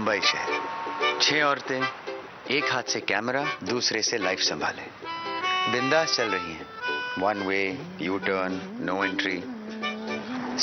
मुंबई शहर। 6 औरतें, एक हाथ से कैमरा, दूसरे से लाइफ संभाले, बिंदास चल रही हैं। 1 वे, यू टर्न, नो एंट्री।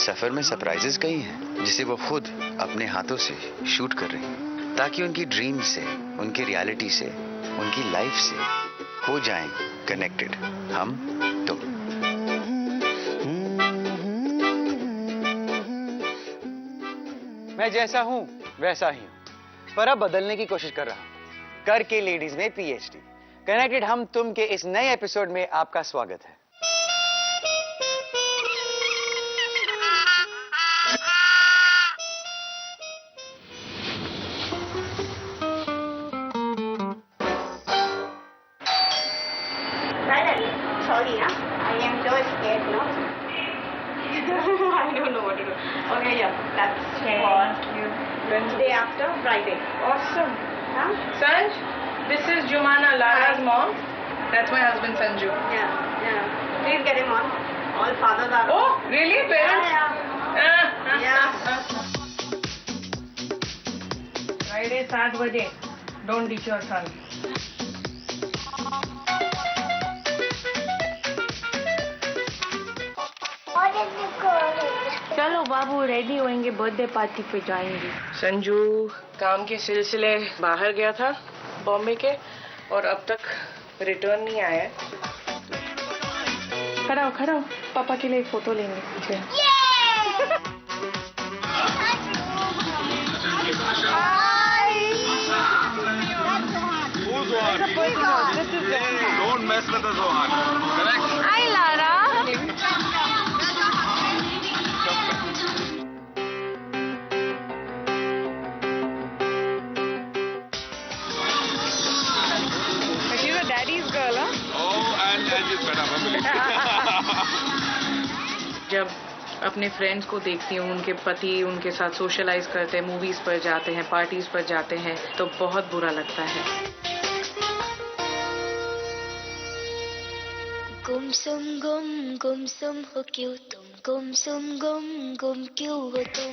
सफर में सरप्राइजेस कई हैं जिसे वो खुद अपने हाथों से शूट कर रही हैं, ताकि उनकी ड्रीम से, उनकी रियलिटी से, उनकी लाइफ से हो जाएं कनेक्टेड हम तुम। मैं जैसा हूं वैसा ही हूं, पर अब बदलने की कोशिश कर रहा हूं। करके लेडीज में पीएचडी। कनेक्टेड हम तुम के इस नए एपिसोड में आपका स्वागत है। Sorry, huh? I am so scared, no? I don't know what to do. Okay, yeah, that's what you. Wednesday after Friday. Awesome. Huh? Sanj, this is Jumana, Lara's mom. That's my husband Sanju. Yeah, yeah. Please get him on. All fathers are. Oh, really? Parents? Yeah. Friday 7 बजे. Don't teach your son. चलो बाबू, ready होएंगे, birthday party पे जाएंगे। संजू काम के सिलसिले बाहर गया था बॉम्बे के, और अब तक रिटर्न नहीं आया है। खड़ा हो, पापा के लिए एक फोटो लेंगे। Don't mess with the Zohan. Correct? Hi, Lara. She's a daddy's girl, huh? Oh, and she's better family. जब अपने फ्रेंड्स को देखती हूँ, उनके पति उनके साथ सोशलाइज करते हैं, मूवीज पर जाते हैं, पार्टीज पर जाते हैं, तो बहुत बुरा लगता है। गुमसुम हो क्यों तुम, गुम क्यों हो तुम,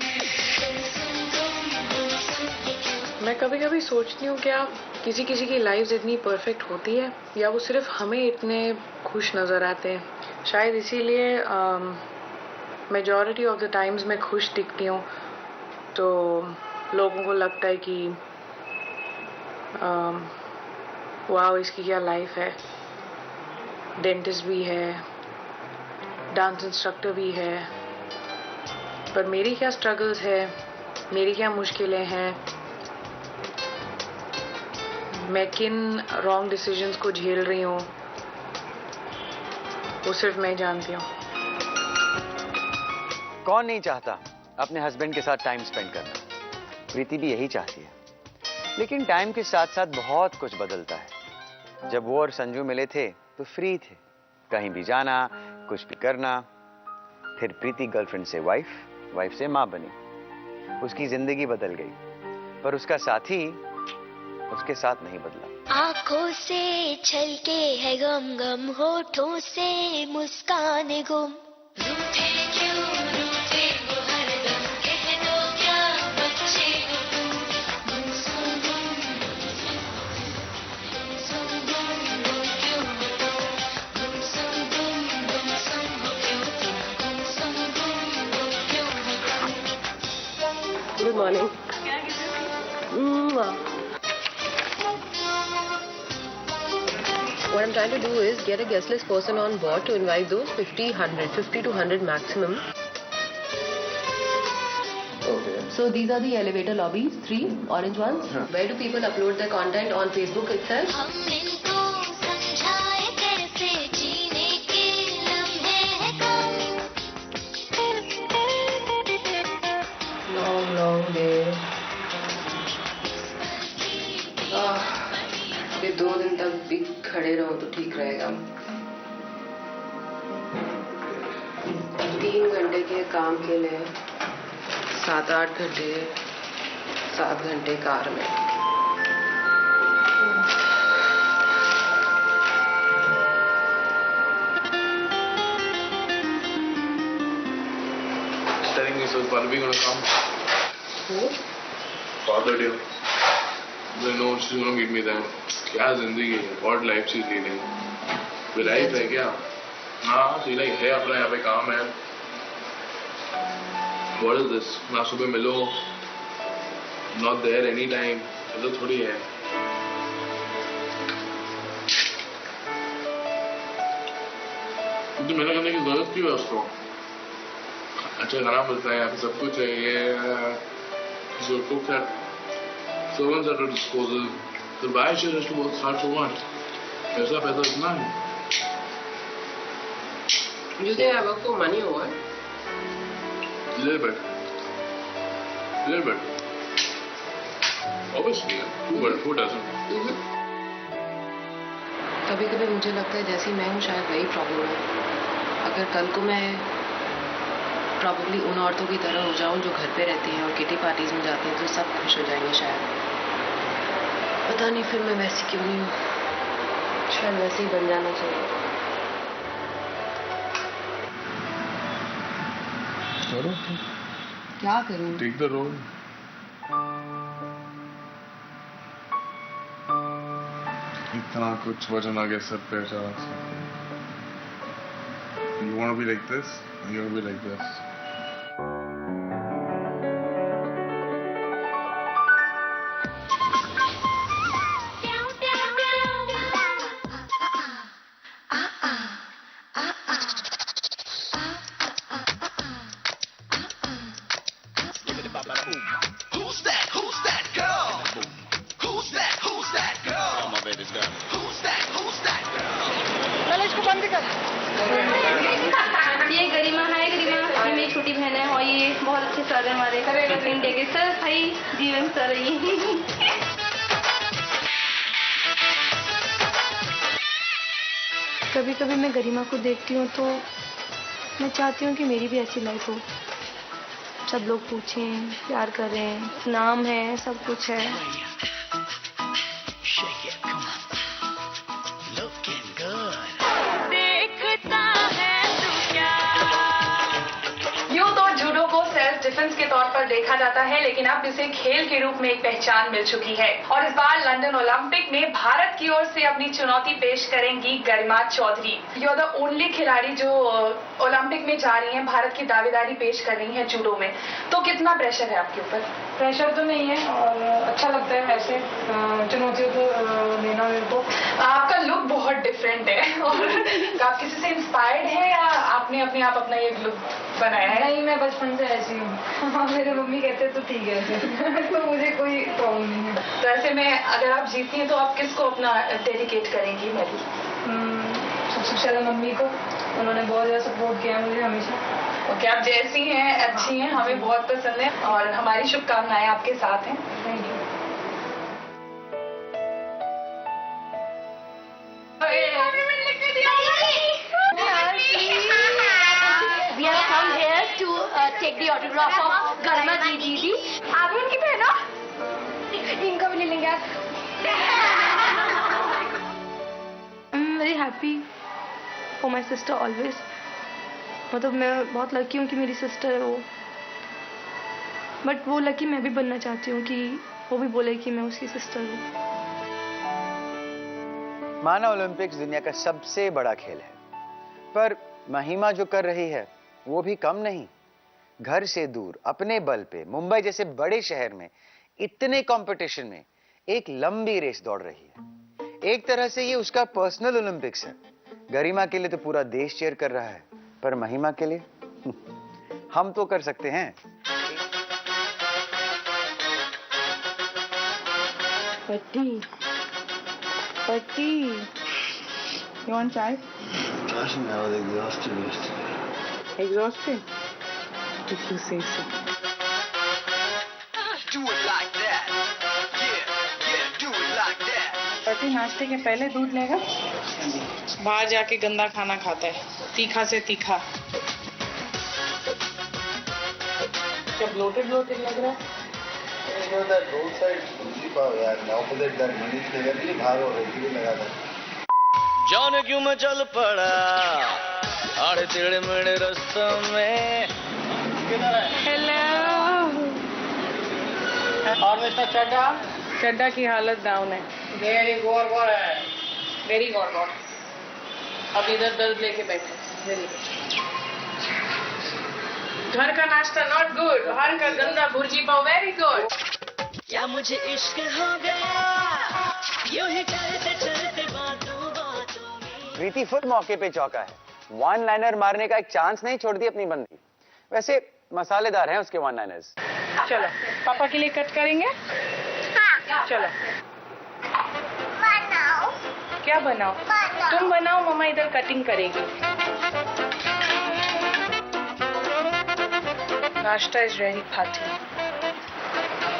मैं कभी कभी सोचती हूँ क्या किसी की लाइफ इतनी परफेक्ट होती है, या वो सिर्फ हमें इतने खुश नजर आते हैं। शायद इसीलिए मेजॉरिटी ऑफ द टाइम्स मैं खुश दिखती हूँ, तो लोगों को लगता है कि वाह इसकी क्या लाइफ है। डेंटिस्ट भी है, डांस इंस्ट्रक्टर भी है, पर मेरी क्या स्ट्रगल्स है, मेरी क्या मुश्किलें हैं, मैं किन रॉन्ग डिसीजंस को झेल रही हूँ, वो सिर्फ मैं जानती हूँ। कौन नहीं चाहता अपने हस्बैंड के साथ टाइम स्पेंड करना? प्रीति भी यही चाहती है। लेकिन टाइम के साथ साथ बहुत कुछ बदलता है। जब वो और संजू मिले थे तो फ्री थे, कहीं भी जाना, कुछ भी करना। फिर प्रीति गर्लफ्रेंड से वाइफ से माँ बनी। उसकी जिंदगी बदल गई, पर उसका साथी उसके साथ नहीं बदला। आंखों से छलके है गम, होठों से मुस्कान गुम, रूठे क्यों रूठे वो हरदम, कह दो क्या बच्चे हो तुम, गुम क्यों हो तुम, गुम हो क्यों तुम, क्यों हो तुम। Good morning. What I'm trying to do is get a guest list person on board to invite those 50 to 100 maximum. Okay. So these are the elevator lobbies, 3 orange ones. Where do people upload their content on Facebook itself? हम इनको समझाए कैसे जीने के लम्हे हैं कम। Long day. ये 2 दिन तक भी खड़े रहो तो ठीक रहेगा। 3 घंटे के काम के लिए 7-8 घंटे 7 घंटे कार में। Telling me so Balvi gonna come. Who? Father dear. I know she's gonna meet me there. क्या जिंदगी है, what life she's leading. कोई लाइफ है क्या? हाँ, सी लाइफ है अपना, यहाँ पे काम है. What is this? ना सुबह मिलो, not there anytime. ऐसा थोड़ी है. तो मेरा करने की जरूरत क्यों है उसको? अच्छा खाना मिलता है यहाँ पे, सब कुछ है. ये servants at her disposal. तो why she has to work hard for what? पैसा इतना है. You think I work for money or what? Little bit. Obviously, who doesn't? कभी कभी मुझे लगता है जैसी मैं हूँ शायद वही प्रॉब्लम है. अगर कल को मैं प्रॉब्लली उन औरतों की तरह हो जाऊं जो घर पे रहती हैं और किटी पार्टीज में जाती हैं तो सब खुश हो जाएंगे शायद. पता नहीं फिर मैं वैसी क्यों नहीं हूँ. शायद वैसे ही बन जाना चाहिए. करो. क्या करूँ? Take the road. इतना कुछ वजन आ गया सर पे अचानक से. You want to be like this? You want to be like this? Who's that girl? Who's that girl? Oh, my baby's girl. Who's that girl? ये गरिमा है. गरिमा ये मेरी छोटी बहन है और ये बहुत अच्छे सर है हमारे इंडिया के सर भाई जीवन सर. ये कभी कभी मैं गरिमा को देखती हूँ तो मैं चाहती हूँ कि मेरी भी ऐसी लाइफ हो. सब लोग पूछें, प्यार करें, नाम है, सब कुछ है. Shake it, come on. Looking good. यूं तो जूडो को सेल्फ डिफेंस के तौर पर देखा जाता है लेकिन अब इसे खेल के रूप में एक पहचान मिल चुकी है. और इस बार लंदन ओलंपिक में भारत की ओर से अपनी चुनौती पेश करेंगी Garima Chaudhary. You are the only खिलाड़ी जो ओलंपिक में जा रही हैं, भारत की दावेदारी पेश कर रही हैं जूडो में. तो कितना प्रेशर है आपके ऊपर? प्रेशर तो नहीं है और अच्छा लगता है ऐसे चुनौतियों को लेना. मेरे को आपका लुक बहुत डिफरेंट है और आप किसी से इंस्पायर्ड है या आपने अपने आप अपना ये लुक बनाया है? नहीं, मैं बचपन से ऐसी हूँ. मेरे मम्मी कहते हैं तो ठीक है ऐसे. तो मुझे कोई प्रॉब्लम नहीं है. तो ऐसे में अगर आप जीतती हैं तो आप किसको अपना डेडिकेट करेंगी मेडल? सबसे पहले मम्मी को. उन्होंने बहुत ज़्यादा सपोर्ट किया है मुझे हमेशा. ओके, आप जैसी हैं अच्छी हैं, हमें बहुत पसंद है और हमारी शुभकामनाएं आपके साथ हैं. Thank you. We have come here to take the autograph of Garima Didi. आप भी उनकी बहन हो? इनका भी ले लेंगे यार. I'm very happy for my sister always. मतलब मैं बहुत लकी हूँ कि मेरी सिस्टर है वो. बट वो लकी मैं भी बनना चाहती हूँ कि वो भी बोले कि मैं उसकी सिस्टर हूँ. माना ओलंपिक्स दुनिया का सबसे बड़ा खेल है, पर महिमा जो कर रही है वो भी कम नहीं. घर से दूर अपने बल पे मुंबई जैसे बड़े शहर में इतने कंपटीशन में एक लंबी रेस दौड़ रही है. एक तरह से ये उसका पर्सनल ओलंपिक्स है. गरिमा के लिए तो पूरा देश चीयर कर रहा है, पर महिमा के लिए हम तो कर सकते हैं. पट्टी पट्टी, you want chai? Trust me, I was exhausted yesterday. Exhausted? If you say so. Do it like that. Yeah, do it like that. पति नाश्ते के पहले दूध लेगा. बाहर जाके गंदा खाना खाता है, तीखा से तीखा. क्या ब्लोटेड लग रहा है? You know that roadside Fuji Pav, yaar, opposite that Manish Nagar के बाहर और रेडी लगा था. जाने क्यों मैं चल पड़ा आड़े टेढ़े मेढ़े रास्तों में. हेलो. और मिस्टर चड्डा चड्डा की हालत डाउन है, वेरी गौर है, वेरी गौर। अब इधर दर्द लेके बैठे। घर का नाश्ता नॉट गुड, बाहर का गंदा भुर्जी पाव वेरी गुड। क्या मुझे इश्क हो गया यूं ही चलते चलते बातों बातों में। प्रीति खुद मौके पे चौका है, वन लाइनर मारने का एक चांस नहीं छोड़ दी अपनी बंदी। वैसे मसालेदार हैं उसके वन लाइनर्स। चलो पापा के लिए कट करेंगे। चलो बनाओ। क्या बनाओ? तुम बनाओ, मम्मा इधर कटिंग करेगी। नाश्ता इज रेडी फाती।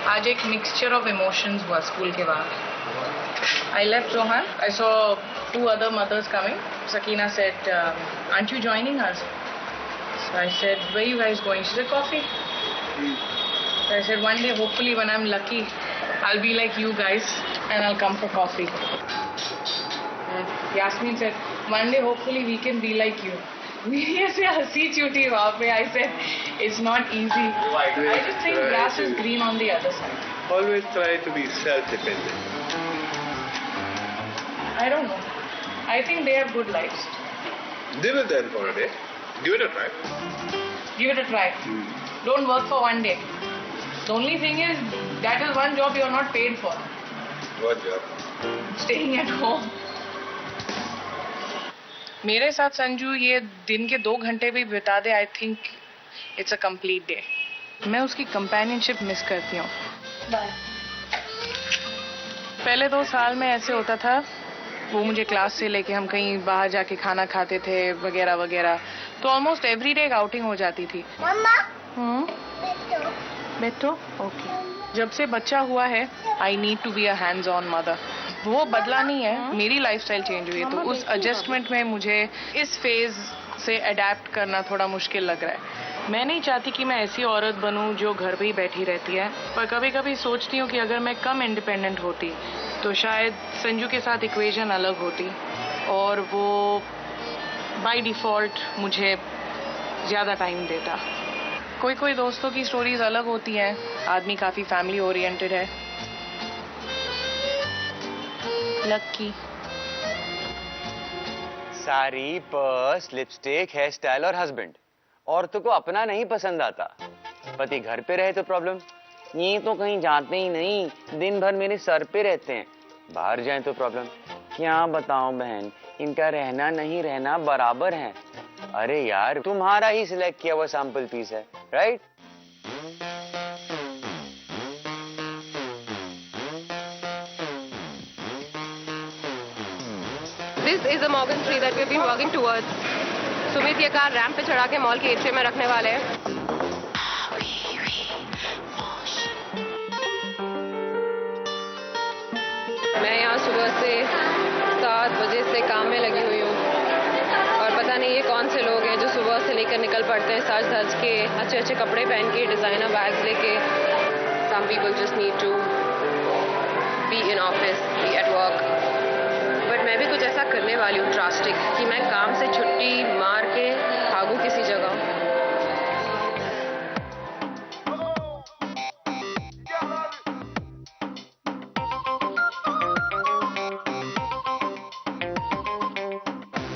आज एक मिक्सचर ऑफ इमोशंस हुआ स्कूल के बाद। I left Rohan. I saw 2 other mothers coming. Sakina said, aren't you joining us? So I said, where are you guys going? She said, coffee. So I said, one day, hopefully, when I'm lucky, I'll be like you guys and I'll come for coffee. Yasmin said, one day, hopefully, we can be like you. ऐसे हंसी छूटी वहाँ पे। I said, it's not easy. I just think grass is green on the other side. Always try to be self-dependent. I don't know. I think they have good lives. Live with them for a day. Give it a try. Give it a try. Don't work for one day. The only thing is, that is one job you are not paid for. What job? Staying at home. मेरे साथ संजू ये दिन के 2 घंटे भी बिता दे, I think it's a complete day. मैं उसकी कंपेनियनशिप मिस करती हूँ। पहले 2 साल में ऐसे होता था, वो मुझे क्लास से लेके हम कहीं बाहर जाके खाना खाते थे वगैरह वगैरह, तो ऑलमोस्ट एवरी डे एक आउटिंग हो जाती थी। बेटो ओके। जब से बच्चा हुआ है, I need to be a hands on mother. वो बदला नहीं है, मेरी लाइफस्टाइल चेंज हुई है, तो उस एडजस्टमेंट में मुझे इस फेज से अडेप्ट करना थोड़ा मुश्किल लग रहा है। मैं नहीं चाहती कि मैं ऐसी औरत बनूं जो घर पे ही बैठी रहती है, पर कभी कभी सोचती हूँ कि अगर मैं कम इंडिपेंडेंट होती तो शायद संजू के साथ इक्वेशन अलग होती और वो बाय डिफ़ॉल्ट मुझे ज़्यादा टाइम देता। कोई दोस्तों की स्टोरीज अलग होती हैं, आदमी काफ़ी फैमिली ओरिएंटेड है। Lucky sari, purse, lipstick, hair style और हस्बैंड। औरतों को अपना नहीं पसंद आता। पति घर पे रहे तो प्रॉब्लम, ये तो कहीं जाते ही नहीं, दिन भर मेरे सर पे रहते हैं। बाहर जाएं तो प्रॉब्लम। क्या बताऊं बहन, इनका रहना नहीं रहना बराबर है। अरे यार, तुम्हारा ही सिलेक्ट किया हुआ सैंपल पीस है, right? This is the Morgan tree that we've been working towards. Sumit ये कार रैंप पे चढ़ा के मॉल के एरिया में रखने वाले हैं। मैं यहाँ सुबह से 7 बजे से काम में लगी हुई हूँ और पता नहीं ये कौन से लोग हैं जो सुबह से लेकर निकल पड़ते हैं सज धज के, अच्छे अच्छे कपड़े पहन के, डिजाइनर बैग्स लेके। Some people just need to be in office, be at work. But मैं भी कुछ ऐसा करने वाली हूँ ड्रास्टिक कि मैं काम से छुट्टी मार के भागूं किसी जगह।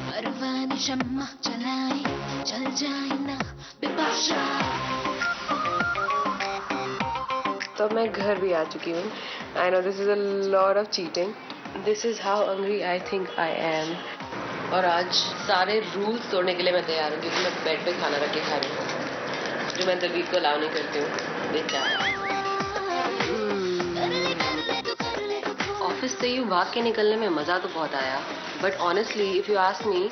परवाने शम्मा चलाए चल जाए ना बेबाशा। तो मैं घर भी आ चुकी हूँ। I know this is a lot of cheating. This is how hungry I think I am. और आज सारे रूल्स तोड़ने के लिए मैं तैयार हूँ क्योंकि मैं बेड पे खाना रख के खा रही हूँ, जो मैं दलवीर को अलाउ नहीं करती हूँ। बेचारा ऑफिस से ही भाग के निकलने में मज़ा तो बहुत आया, but honestly if you ask me,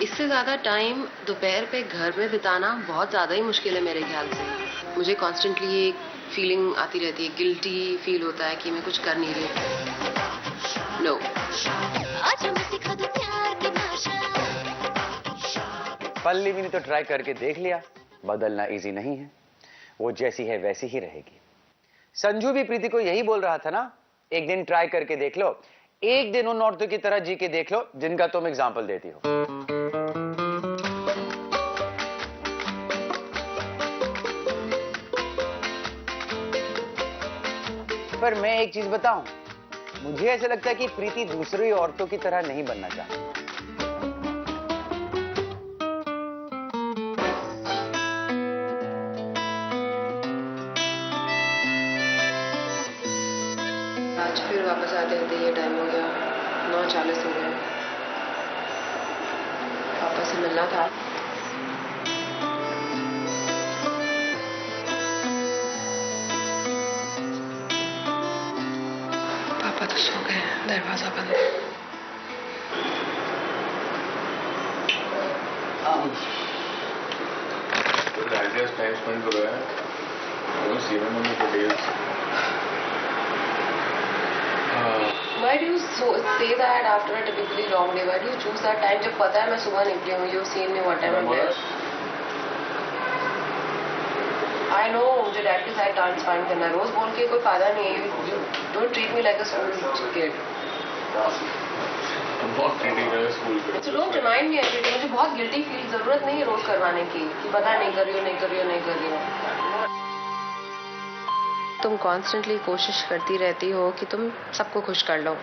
इससे ज़्यादा टाइम दोपहर पे घर में बिताना बहुत ज़्यादा ही मुश्किल है मेरे ख्याल से। मुझे कॉन्स्टेंटली ये फीलिंग आती रहती है, गिल्टी फील होता है कि मैं कुछ कर नहीं रही। नो पल्लवी ने तो ट्राई करके देख लिया, बदलना इजी नहीं है, वो जैसी है वैसी ही रहेगी। संजू भी प्रीति को यही बोल रहा था ना, एक दिन ट्राई करके देख लो, एक दिन उन औरतों की तरह जी के देख लो जिनका तुम एग्जाम्पल देती हो। पर मैं एक चीज बताऊं, मुझे ऐसा लगता है कि प्रीति दूसरी औरतों की तरह नहीं बनना चाहती। आज फिर वापस आते थे, ये टाइम हो गया, 9:40 हो गया। पापा से मिलना था। पापा तो सो गए, दरवाजा बंद है। टाइम स्पेंड कर रहा है। Why do you say that after a typically long day? Why do you choose that time? जब पता है मैं सुबह निकली हूँ, you've seen me what time I'm there. I know मुझे डैड के साथ टाइम स्पेंड करना है, रोज बोल के कोई फायदा नहीं है. You don't treat me like a school kid. बहुत treating है स्कूल पे. So don't remind me every day. मुझे बहुत guilty feel, जरूरत नहीं है रोज करवाने की कि पता नहीं कर रही हो. तुम कॉन्स्टेंटली कोशिश करती रहती हो कि तुम सबको खुश कर लो,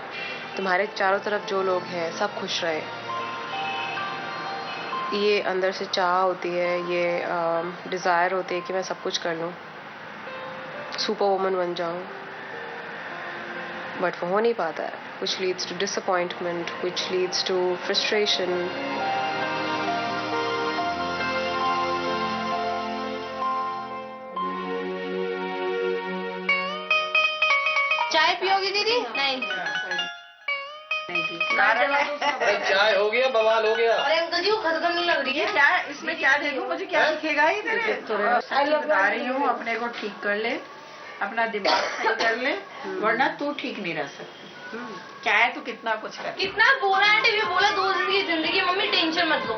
तुम्हारे चारों तरफ जो लोग हैं सब खुश रहे. ये अंदर से चाह होती है, ये डिज़ायर होती है कि मैं सब कुछ कर लूँ, सुपर वुमन बन जाऊँ, बट वो हो नहीं पाता है, which leads to disappointment, which leads to frustration. चाय पियोगी दीदी? नहीं। चाय हो गया, बवाल हो गया। अरे अंकल जी वो खत्म नहीं लग रही है। क्या इसमें क्या देखो, मुझे क्या दिखेगा ही तेरे? बता रही हूँ, अपने को ठीक कर ले, अपना दिमाग सही कर ले, वरना तू ठीक नहीं रह सकती. चाहे तो कितना कुछ कर, कितना बोला है टीवी, बोला 2 दिन की जिंदगी, मम्मी टेंशन मत लो.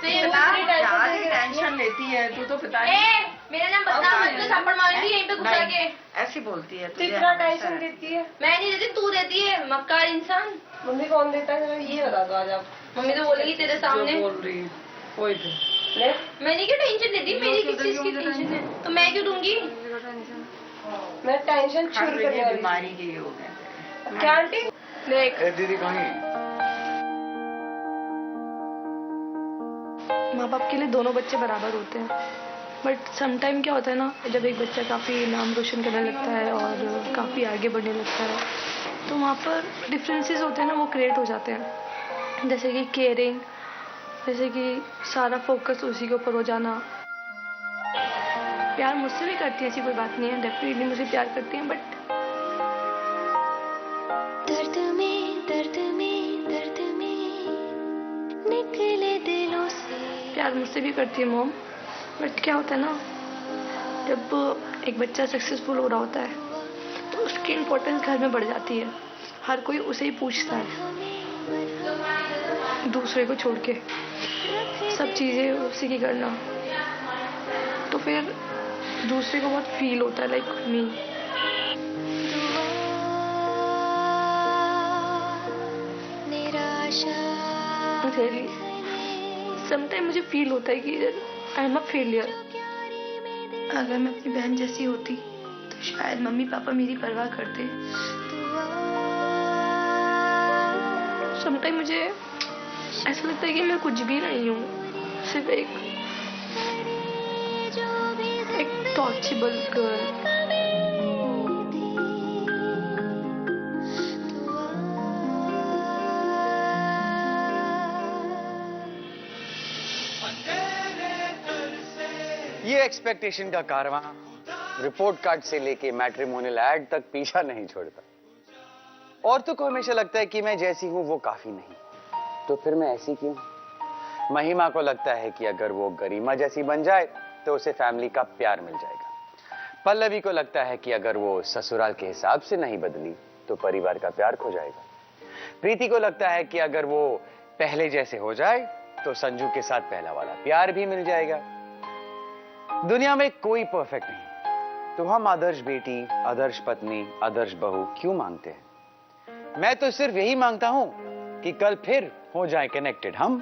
टेंशन लेती है तू तो पता नहीं. मेरा नाम बदनाम मत कर, थप्पड़ मारेंगी यहीं पे घुसा के. ऐसी बोलती है तू. इतना टेंशन देती है. मैं नहीं देती, तू देती है, मक्कार इंसान. मम्मी कौन देता है ये बता दो आज आप. मम्मी तो बोलेगी तेरे सामने. बोल रही है कोई भी. मैंने क्यों टेंशन देती, मेरी किस चीज की टेंशन है, तो मैं क्यों दूंगी. मैं टेंशन छुड़ कर बीमारी की हो गए. क्या आंटी दीदी कहीं माँ बाप के लिए दोनों बच्चे बराबर होते हैं, बट समटाइम क्या होता है ना, जब एक बच्चा काफ़ी नाम रोशन करने लगता है और काफ़ी आगे बढ़ने लगता है, तो वहाँ पर डिफरेंसेस होते हैं ना, वो क्रिएट हो जाते हैं. जैसे कि केयरिंग, जैसे कि सारा फोकस उसी के ऊपर हो जाना. प्यार मुझसे भी करती है, ऐसी कोई बात नहीं है, डेफिनेटली मुझे प्यार करती हैं, बट दर्द में निकले दिलों से. प्यार मुझसे भी करती है मॉम, बट क्या होता है ना, जब एक बच्चा सक्सेसफुल हो रहा होता है तो उसकी इम्पोर्टेंस घर में बढ़ जाती है. हर कोई उसे ही पूछता है, दूसरे को छोड़ के सब चीज़ें उसी की करना, तो फिर दूसरे को बहुत फील होता है, लाइक मी. रियली समटाइम मुझे फील होता है कि आई एम अ फेलियर. अगर मैं अपनी बहन जैसी होती तो शायद मम्मी पापा मेरी परवाह करते. समटाइम मुझे ऐसा लगता है कि मैं कुछ भी नहीं हूँ, सिर्फ एक टॉचेबल गर्ल. ये एक्सपेक्टेशन का कारवां रिपोर्ट कार्ड से लेके मैट्रिमोनियल एड तक पीछा नहीं छोड़ता. औरतों को हमेशा लगता है कि मैं जैसी हूं वो काफी नहीं, तो फिर मैं ऐसी क्यों. महिमा को लगता है कि अगर वो गरिमा जैसी बन जाए तो उसे फैमिली का प्यार मिल जाएगा. पल्लवी को लगता है कि अगर वो ससुराल के हिसाब से नहीं बदली तो परिवार का प्यार खो जाएगा. प्रीति को लगता है कि अगर वो पहले जैसे हो जाए तो संजू के साथ पहला वाला प्यार भी मिल जाएगा. दुनिया में कोई परफेक्ट नहीं, तो हम आदर्श बेटी, आदर्श पत्नी, आदर्श बहू क्यों मांगते हैं. मैं तो सिर्फ यही मांगता हूं कि कल फिर हो जाए कनेक्टेड हम